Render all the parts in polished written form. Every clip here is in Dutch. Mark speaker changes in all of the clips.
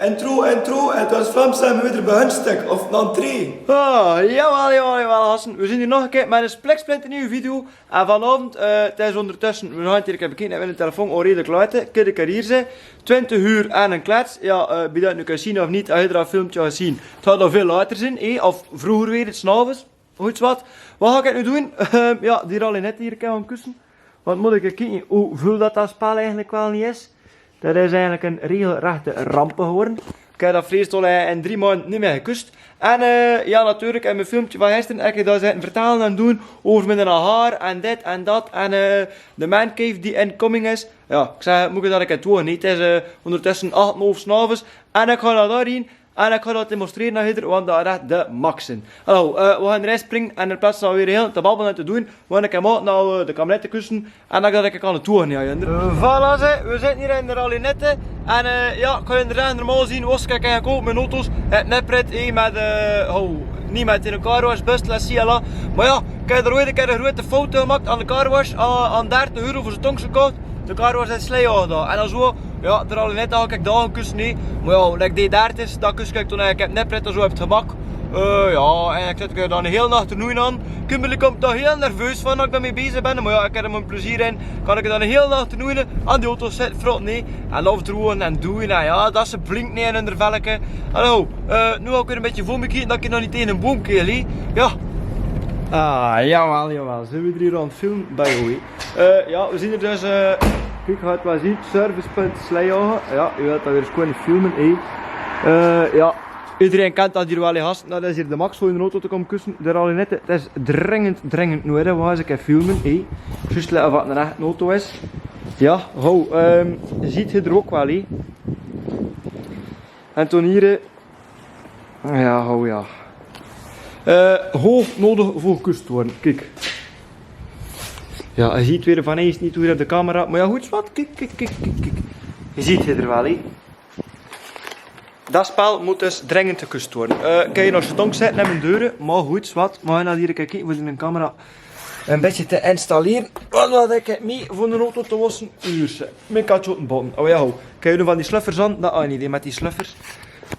Speaker 1: Intro, het was Vlaams en we weer bij hun stuk, of een entree.
Speaker 2: Oh, jawel, Hassen. We zijn hier nog een keer met een spliksplinter nieuwe video. En vanavond, het is ondertussen, we gaan het hier bekijken, we hebben de telefoon al redelijk laat. Kun je hier zijn, 20 uur en een klets. Ja, wie dat nu kan zien of niet, als je er een filmpje gaat zien, het gaat al veel later zijn, of vroeger weer, het s'avonds. Goed wat. Wat ga ik nu doen? Ja, die al net hier gaan kussen. Want moet ik kijken hoe veel dat spel eigenlijk wel niet is. Dat is eigenlijk een regelrechte ramp geworden. Ik heb dat vrees al in 3 maanden niet meer gekust. En ja, natuurlijk, in mijn filmpje van gisteren heb ik dat zitten vertellen en doen over mijn haar en dit en dat. En de mancave die incoming is. Ja, ik zeg, moet ik dat ik het doen niet. Het is ondertussen 8:30 s'avonds. En ik ga naar daarheen. En ik ga dat demonstreren naar hier, want dat is echt de maxen. Hallo, we gaan erin springen en in plaats van weer heel te babbelen en te doen, we gaan maken naar de kabinetten kussen en dan dat ik aan het toeren. Ja, voilà, we zitten hier in de rallinette en ja, ik ga je er normaal zien, was ik gekomen met auto's, het nepret, met niet met een carwash, bus, la. Maar ja, ik heb er ooit een keer een grote foto gemaakt aan de carwash, aan 30 euro voor zijn tong gekocht. De carwash is slecht gedaan. En dan zo, ja, er al net had ik dagen kussen niet. Maar ja, dat ik deed 30, dat kus ik toen ik heb nepret en zo op het gemak. Ja, en ik zit er dan een hele nacht toernooi aan. Kimberly komt daar heel nerveus van dat ik daarmee bezig ben. Maar ja, ik heb er mijn plezier in. Kan ik er dan een hele nacht toernooien aan die auto's zitten, frot nee. En afdrogen en doen. En ja, dat ze blinkt niet in hun velken. Hallo, nu ga ik weer een beetje voor me kijken dat ik nog niet tegen een boom keel. Ja. Ah, jawel. Zijn we er hier aan het filmen bij jou? Ja, we zien er dus, kijk, je gaat wel zien, servicepunt Slijhagen. Ja, je wilt dat weer eens gewoon filmen, ja, iedereen kent dat hier wel, gasten. Dat is hier de max voor een auto te komen kussen. Daar al net, het is dringend nodig, we gaan eens een keer filmen, Juist letten wat een echte auto is. Ja, je ziet het er ook wel, En toen hier, ja. Hoog nodig voor gekust worden, kijk. Ja, je ziet weer van eens niet hoe op de camera, maar ja goed wat, kijk. Je ziet het er wel, Dat spel moet dus dringend gekust worden. Kan je nog stonk zetten naar mijn deuren, maar goed wat, we gaan naar hier kijken voor een camera een beetje te installeren. Wat ik heb mee voor een auto te wassen, uurse. Mijn katje op een botten. Oh ja, kan je nu van die sluffers aan? Dat is niet idee met die sluffers.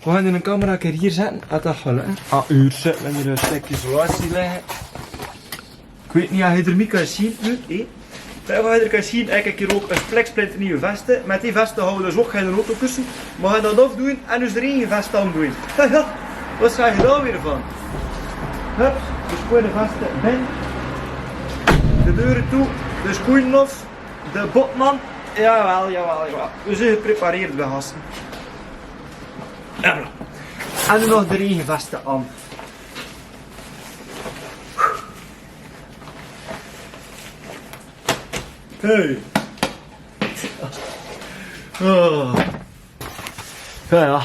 Speaker 2: We gaan een camera hier zetten, dat gaat lukken. Uurse, we hebben hier een stukje isolatie liggen. Ik weet niet of je er mee kan zien nu, Wat je er kan zien, heb ik hier ook een flexplint nieuwe vesten. Met die vesten houden we dus ook geen auto kussen. We gaan dat afdoen en dus er één vest aan doen. Wat zeg je daar weer van? Hup, de schoenen vesten binnen. De deuren toe, de schoenen af, de botten aan. Jawel. We zijn geprepareerd bij gasten. En nu nog de regenvesten aan. Hey. Ja.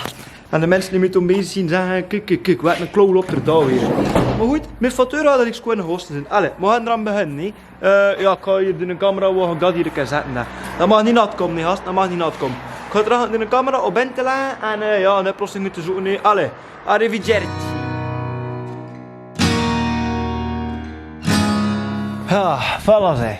Speaker 2: En de mensen die met om bezig zien zeggen, kijk, wat een klauw op de dag weer. Maar goed, met factuur had ik gewoon hosten zijn. Allee, we gaan eraan beginnen, ja, ik ga hier in een camera, waar ik dat hier kan zetten. Dat mag niet nat komen, gast, dat mag niet nat komen. Ik ga terug in een camera op in te leggen en ja, een oplossing moeten zoeken. Allee, arrivederci. Ja, voilà zeg.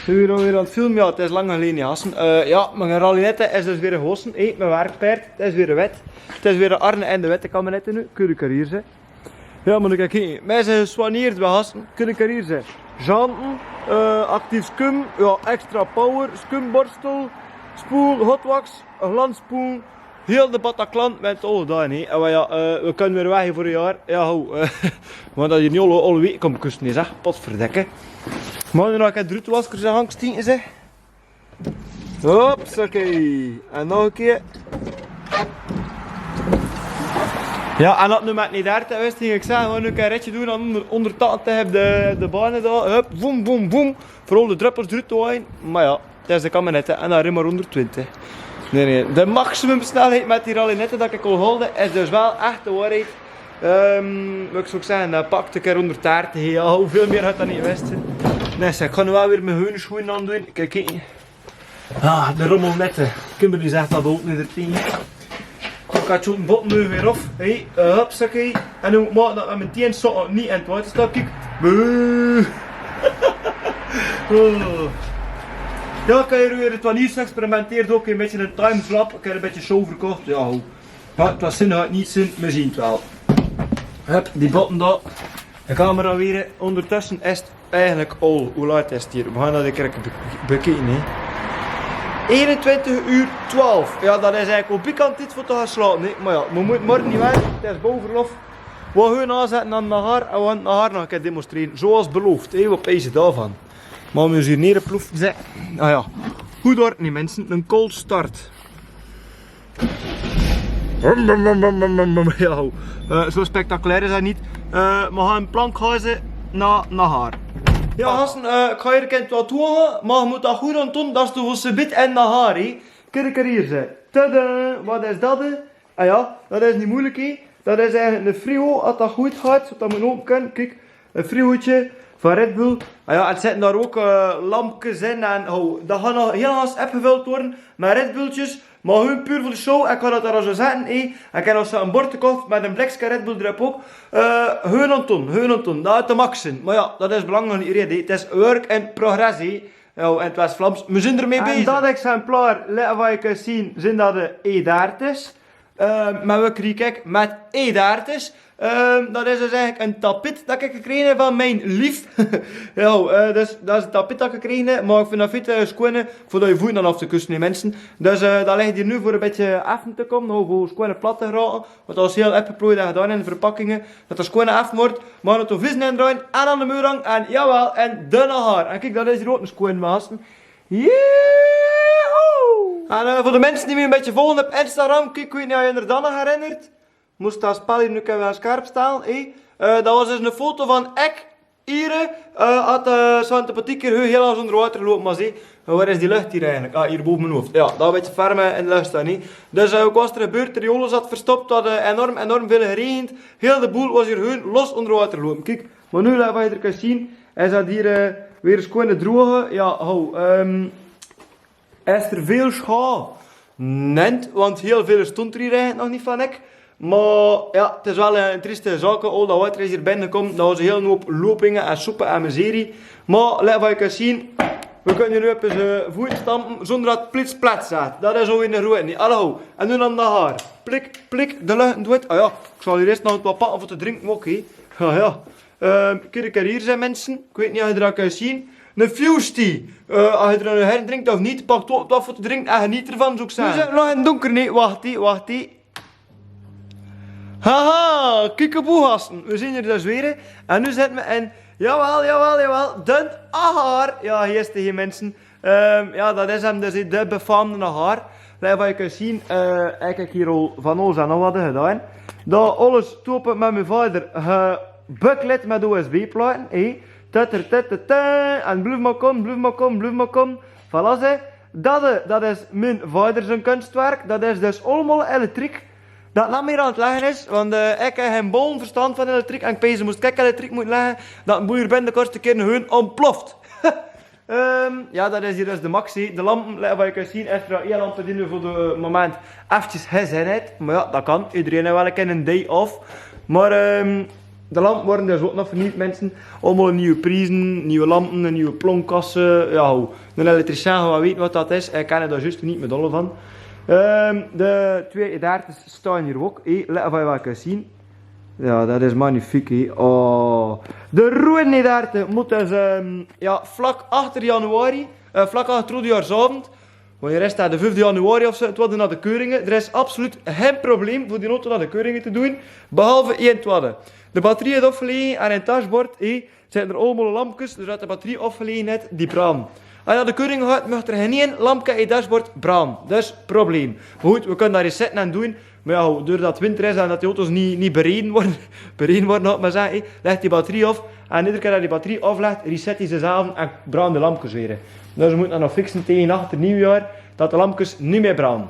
Speaker 2: We zijn weer aan het filmen, ja, het is lang geleden, gasten. Ja, mijn rallinette is dus weer gehossen. Mijn werkpaard, het is weer wit. Het is weer een Arne en de witte kabinetten nu. Kun je hier zijn. Ja, maar kijk hier. Mij zijn geswaneerd bij gasten. Kun je hier zijn. Janten, actief scum, ja, extra power, scumborstel, spoel, hotwax, glanspoel. Heel de Bataclan met al dat, En ja, we kunnen weer weg voor een jaar. Ja, want dat hier niet alle week komt kussen is, zeg. Potverdikke. Maar nu nog een druutwasker zijn hangstien, zeg. Hopsakee. En nog een keer. Ja, en dat nu met niet 30 wist, ging ik zeggen, we gaan nu een ritje doen aan onder 80 heb de banen daar. Hup, boem. Vooral de druppels eruit te halen. Maar ja, het is de kabinetten en dan rim maar 120. Nee. De maximum snelheid met die rallinetten dat ik al holde is dus wel echt de waarheid. Wat ik zou zeggen, dat pakt een keer 130. Ja, hoeveel meer had dat niet geweest zijn. Nee, zeg, ik ga nu wel weer mijn groene schoenen aan doen. Kijk, de rommelnetten. Kimberly zegt dat ook niet erin. Ik ga zo'n botten weer af. Hupsakee. En nu moet ik maken dat mijn teen niet in het water staat. Kijk. Ja, ik heb hier weer het wanneers geëxperimenteerd, ook een beetje een timeslap. Ik heb een beetje show verkocht. Ja, Ja, het was zin, het niet zin, we zien het wel. Hup, die botten daar. De camera weer. Ondertussen is het eigenlijk al. Hoe laat is het hier? We gaan dat een keer bekijken. 21:12. Ja, dat is eigenlijk wel pikant dit voor te gaan slapen. Nee. Maar ja, we moeten morgen niet weg. Het is bovenlof. We gaan aanzetten aan Nahar en we gaan Nahar nog een keer demonstreren. Zoals beloofd. Wat pezen daarvan? Maar we hier neer proeven zetten. Nou ja, goed hoor, nee mensen. Een cold start. Ja, zo spectaculair is dat niet. We gaan een plank huizen naar Nahar. Ja, gasten, ik ga hier een wat doen, maar je moet dat goed aan doen. Dat is toch voor bit en Nahar, hè. Kijk er hier, zeg. Tada, wat is dat? Ah ja, dat is niet moeilijk, hè. Dat is eigenlijk een frigo, als dat goed gaat, zodat dat moet open kunnen. Kijk, een frigootje van Red Bull. Ah ja, er zitten daar ook lampjes in en dat gaat nog heel haast opgevuld worden met Red Bulltjes. Maar gewoon puur voor de show, ik ga dat daar zo zetten. Ik heb nog zo'n bord gekocht met een blikje Red Bull erop ook. Gewoon aan ton, dat is de maxen. Maar ja, dat is belangrijk niet reden. Het is work in progressie. Ja, in het West-Vlaams. We zijn ermee bezig. En dat exemplaar, wat je kunt zien, zijn dat de E30's. Maar we krijgen met E30's. Dat is dus eigenlijk een tapijt dat ik gekregen heb van mijn lief. Ja, dus dat is een tapijt dat ik gekregen heb. Maar ik vind dat fit schoenen voordat je voeten dan af te kussen, mensen. Dus dat ligt hier nu voor een beetje effen te komen. Nou, voor schoenen plat te geraken. Want dat is heel opgeplooid en gedaan in de verpakkingen. Dat er schoenen effen wordt. Maar het vissen in draaien en aan de muur hangen. En jawel, en dunne haar. En kijk, dat is hier ook een schoen, maatsen. Yeehoe! En voor de mensen die me een beetje volgen op Instagram, kijk, ik weet niet of je er dan nog herinnert. Moest dat spel hier nu wel scherp staan. Dat was dus een foto van ik hier. Had zo'n sympathiek hier heel als onder water lopen. Maar zie, waar is die lucht hier eigenlijk? Ah, hier boven mijn hoofd. Ja, dat een beetje ferm in de lucht staan. Dus wat was er gebeurd? De riolen zat verstopt. Dat enorm veel geregend. Heel de boel was hier gewoon los onder water lopen. Kijk, maar nu wat je er kan zien, is dat hier weer eens gewoon droge. Ja, is er veel schade? Nent, want heel veel stond er hier eigenlijk nog niet van ik. Maar ja, het is wel een trieste zaak. Al dat water is hier binnengekomen. Dat was een hele hoop lopingen en soepen en miserie. Maar let wat je kan zien. We kunnen hier nu op zijn voet stampen zonder dat het plits plat staat. Dat is zo in de route. Hallo. En nu dan de haar. Plik, plik, de lucht doet. Ah ja, ik zal hier eerst nog wat pakken voor te drinken ook. Ja. Kijk hier zijn mensen. Ik weet niet of je dat kan zien. Een fuse tea. Als je er een her drinkt of niet, pak wat voor te drinken en geniet ervan, zou ik zeggen. Nu zit nog in het donker. Nee, wacht. Haha, kiekeboe gasten. We zijn hier dus weer. En nu zitten we in, jawel, de Nahar. Ja, hier is tegen mensen. Ja, dat is hem dus de befaamde Nahar. Wat je kunt zien, ik heb hier al van alles en nog wat gedaan. Dat alles topen met mijn vader gebuklet met USB-platen. En blijf maar komen. Voilà, dat is mijn vader zijn kunstwerk. Dat is dus allemaal elektriek. Dat nam meer aan het leggen is, want ik heb geen bol verstand van elektriek. En ik pees, moest ik elektriek moeten leggen, dat een boeier ben de kortste keer gewoon ontploft. Ja, dat is hier dus de maxi. De lampen, wat je kunt zien, is er één lamp die nu voor het moment eventjes gezinheid. Maar ja, dat kan. Iedereen heeft wel een keer een day off. Maar de lampen worden dus ook nog vernieuwd, mensen. Allemaal nieuwe prijzen, nieuwe lampen, nieuwe plonkassen. Ja, een elektricien gaat wel weten wat dat is. Ik ken er daar juist niet met alle van. De twee E30's staan hier ook. Let op wat je kunt zien. Ja, dat is magnifiek. Oh. De rode E30 moet dus ja, vlak achter januari, vlak achter oudejaarsavond. Wanneer is dat? De 5 januari of zo, het wordt naar de keuringen. Er is absoluut geen probleem voor die auto naar de keuringen te doen. Behalve één twadde. De batterij is opgelegen en in het dashboard zijn er allemaal lampjes, dus dat de batterij opgelegen is, die branden. Als je naar de keuring gaat, mag er geen één lampje in je dashboard branden. Dus probleem. Maar goed, we kunnen daar eens zitten en doen. Maar ja, doordat het winter is en dat die auto's niet bereden worden, had maar zeggen, legt die batterij af. En iedere keer dat die batterij aflegt, reset hij zichzelf en branden de lampjes weer. Dus we moeten dat nog fixen tegen achter nieuwjaar, dat de lampjes niet meer branden.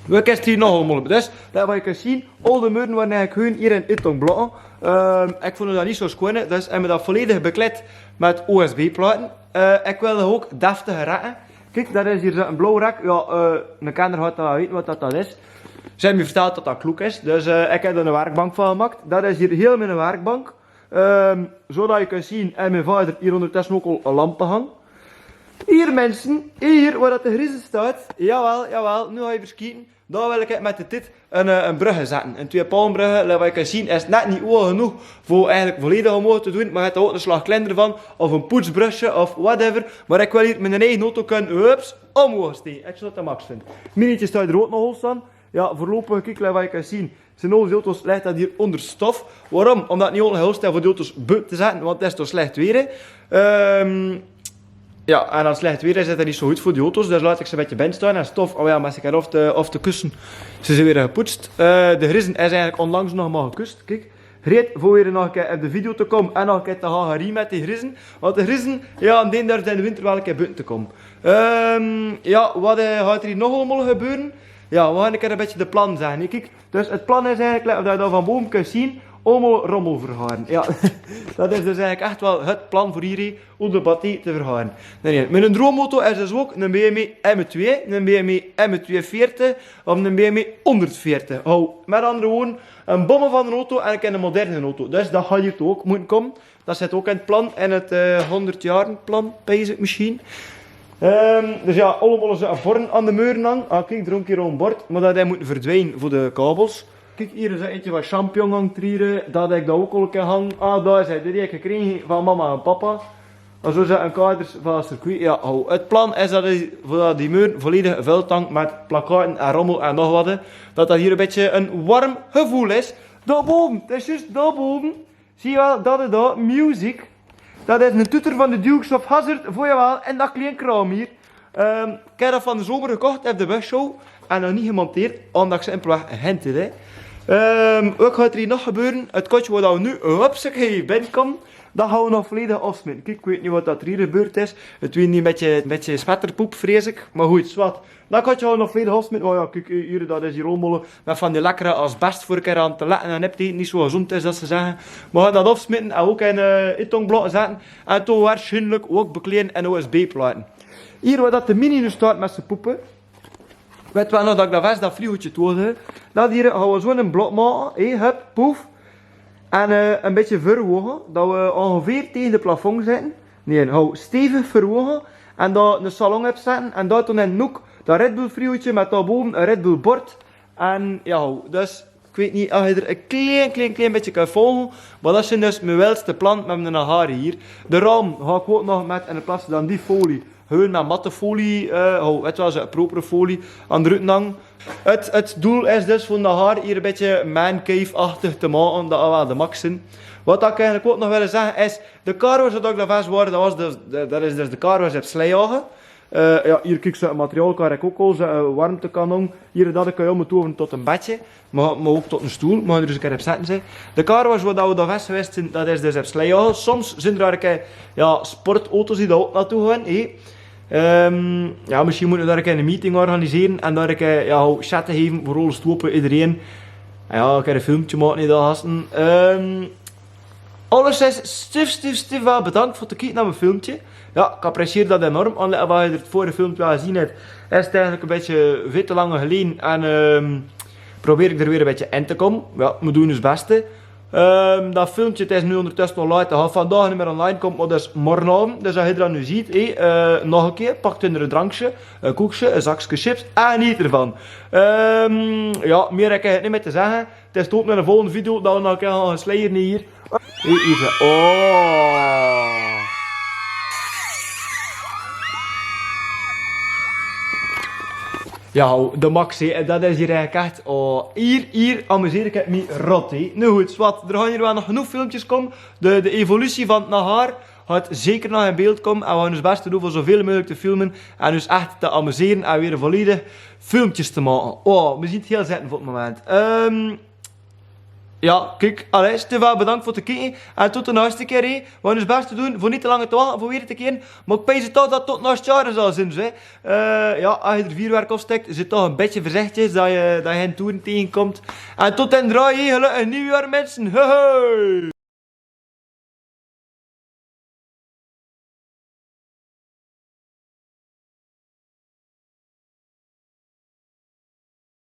Speaker 2: We kunnen hier nog allemaal op. Dus, dat wat je kunt zien, al de muren waren eigenlijk gewoon hier in uitong blokken. Ik vond dat niet zo schoon, dus hebben we dat volledig bekleed met USB-platen. Ik wilde ook deftige rekken. Kijk, dat is hier een blauw rek. Ja, een kenner gaat dat weten wat dat is. Ze hebben me verteld dat dat kloek is, dus ik heb er een werkbank van gemaakt. Dat is hier heel mijn werkbank. Zodat je kunt zien, en mijn vader hier ondertussen ook al een lamp hangen. Hier mensen, hier waar dat de griezen staat. Jawel, nu ga je verschieten. Daar wil ik met de tit een bruggen zetten. Een 2 palmbruggen, wat je kan zien, is net niet oor genoeg voor eigenlijk volledig omhoog te doen. Maar je hebt er ook een slag kleiner van, of een poetsbrugje, of whatever. Maar ik wil hier met een eigen auto kunnen, omhoog steken. Ik zou dat de max vind. Minietje staat er ook nog al staan. Ja, voorlopig, kijk wat je kan zien. Zijn al die auto's ligt dat hier onder stof. Waarom? Omdat het niet heel stel voor de auto's buiten te zetten, want het is toch slecht weer. Ja, en als het slecht weer is, is dat niet zo goed voor de auto's. Dus laat ik ze een beetje binnen staan. En stof, oh ja, maar ze kan of te kussen. Ze zijn weer gepoetst. De grissen is eigenlijk onlangs nog maar gekust. Kijk, gereed voor weer nog een keer op de video te komen. En nog een keer te gaan gereden met die grissen. Want de grissen, ja, aan die durft in de winter wel een keer buiten te komen. Ja, wat gaat er hier nog allemaal gebeuren? Ja, we gaan een keer een beetje de plan zeggen. Kijk, dus het plan is eigenlijk, dat je dat van boven kunt zien, allemaal rommel vergaren. Ja, dat is dus eigenlijk echt wel het plan voor hier, om de batterie te vergaren. Nee, met een droomauto is dus ook een BMW M2, een BMW M240 of een BMW 140. Oh, met andere woorden, een bommen van een auto en een moderne auto. Dus dat gaat hier toch ook moeten komen. Dat zit ook in het plan, in het 100 jaren plan, basic misschien. Dus ja, allemaal een vorm aan de muren hangen. Ah, kijk, er ook hier een bord, maar dat moet verdwijnen voor de kabels. Kijk, hier is eentje wat champignon hangt hier, dat ik dat ook al een keer hang. Ah, daar is hij, die heb ik gekregen van mama en papa. En zo zijn een kaders van het circuit. Ja, oh, het plan is dat die muur volledig gevuld hangt met plakkaten en rommel en nog wat. Dat hier een beetje een warm gevoel is. Daarboven, het is juist daarboven. Zie je wel, dat is dat, music. Dat is een toeter van de Dukes of Hazzard, voor je wel, en dat klein kraam hier. Ik heb dat van de zomer gekocht op de busshow en nog niet gemonteerd, omdat ik ze simpelweg gehinted heb. Wat gaat er hier nog gebeuren? Het kotje waar we nu binnenkomen, dat gaan we nog volledig afsmitten. Kijk, ik weet niet wat er hier gebeurd is. Het weet niet, een beetje spetterpoep, vrees ik. Maar goed, zwart. Dat kotje gaan we nog volledig afsmitten. Oh ja, kijk, hier, dat is hier allemaal met van die lekkere asbest voor een keer aan te letten en heb die niet zo gezond is, dat ze zeggen. We gaan dat afsmitten en ook in intongblokken zetten. En toen waarschijnlijk ook bekleden en OSB-platen. Hier waar dat de mini nu staat met zijn poepen. Weet wel nog dat ik dat vast dat vliegeltje toonde. Dat hier gaan we zo'n blok maken. Hup, poef. En een beetje verhogen. Dat we ongeveer tegen de plafond zitten. Nee, hou stevig verhogen. En dat een salon heb zetten. En dat dan in een hoek dat Red Bull vliegeltje met daarboven een Red Bull bord. En ja, dus ik weet niet of je er een klein beetje kan volgen. Maar dat is dus mijn wildste plan met mijn haren hier. De raam ga ik ook nog met in plaats van die folie. Gewoon met matte folie, het was een propere folie aan de ruiten hangen. Het doel is dus voor de haar hier een beetje mancave-achtig te maken, dat we wel de max zijn. Wat ik eigenlijk ook nog willen zeggen is, de carwash dat ik daar vast was, dat is dus de carwash op Slijhagen. Ja, hier kijk ze, materiaal kan ik ook al, een warmtekanon. Hier dat ik kan je omtoveren tot een bedje, maar ook tot een stoel, maar er dus een keer op zetten zijn. De carwash waar we daar vast geweest zijn, dat is dus op Slijhagen. Soms zijn er een keer, ja, sportauto's die daar ook naartoe gaan. Ja, misschien moeten we daar een keer een meeting organiseren en daar een keer chatten geven voor alles stoppen iedereen. En ja, ik heb een filmpje maken in de gasten. Alles is stif wel bedankt voor het kijken naar mijn filmpje. Ja, ik apprecieer dat enorm. Omdat wat je het vorige filmpje al gezien hebt, is het eigenlijk een beetje veel te lang geleden. En probeer ik er weer een beetje in te komen. Ja, we doen ons beste. Dat filmpje het is nu ondertussen nog live. Dat gaat vandaag niet meer online komen, maar dat is morgenavond. Dus als je dat nu ziet, nog een keer, pakt er een drankje, een koekje, een zakje chips en niet ervan. Ja, meer heb ik niet meer te zeggen. Het is tot met een volgende video dat we nog een keer gaan slijeren hier. Hier, oh. Ja, de max, dat is hier eigenlijk echt, oh, hier amuseer ik me rot, hé. Nu goed, wat, er gaan hier wel nog genoeg filmpjes komen. De evolutie van het naar gaat zeker nog in beeld komen. En we gaan ons best doen voor zoveel mogelijk te filmen. En dus echt te amuseren en weer volledig filmpjes te maken. Oh, we zien het heel zitten voor het moment. Ja, kijk, allee, Stefan, bedankt voor het kijken. En tot de volgende keer, we gaan ons best doen voor niet te lang te wachten, voor weer te keren. Maar ik pees toch dat het tot naast jaren zal zijn, ja, als je er vuurwerk op steekt, is het toch een beetje voorzichtig dat je geen toeren tegenkomt. En tot en draai, gelukkig nieuwjaar mensen. Hey!